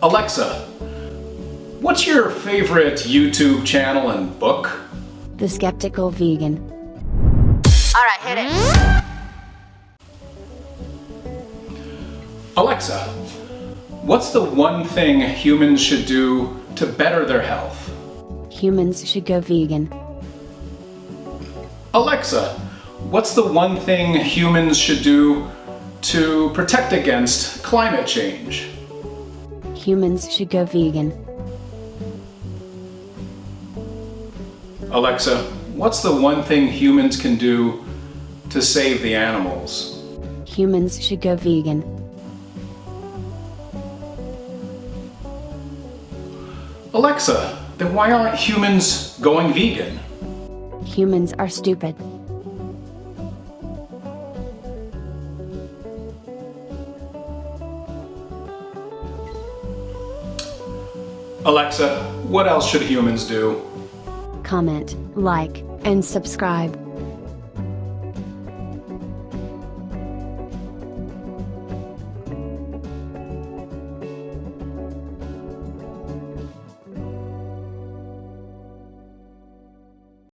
Alexa, what's your favorite YouTube channel and book? The Skeptical Vegan. Alright, hit it. Alexa, what's the one thing humans should do to better their health? Humans should go vegan. Alexa, what's the one thing humans should do to protect against climate change? Humans should go vegan. Alexa, what's the one thing humans can do to save the animals? Humans should go vegan. Alexa, then why aren't humans going vegan? Humans are stupid. Alexa, what else should humans do? Comment, like, and subscribe.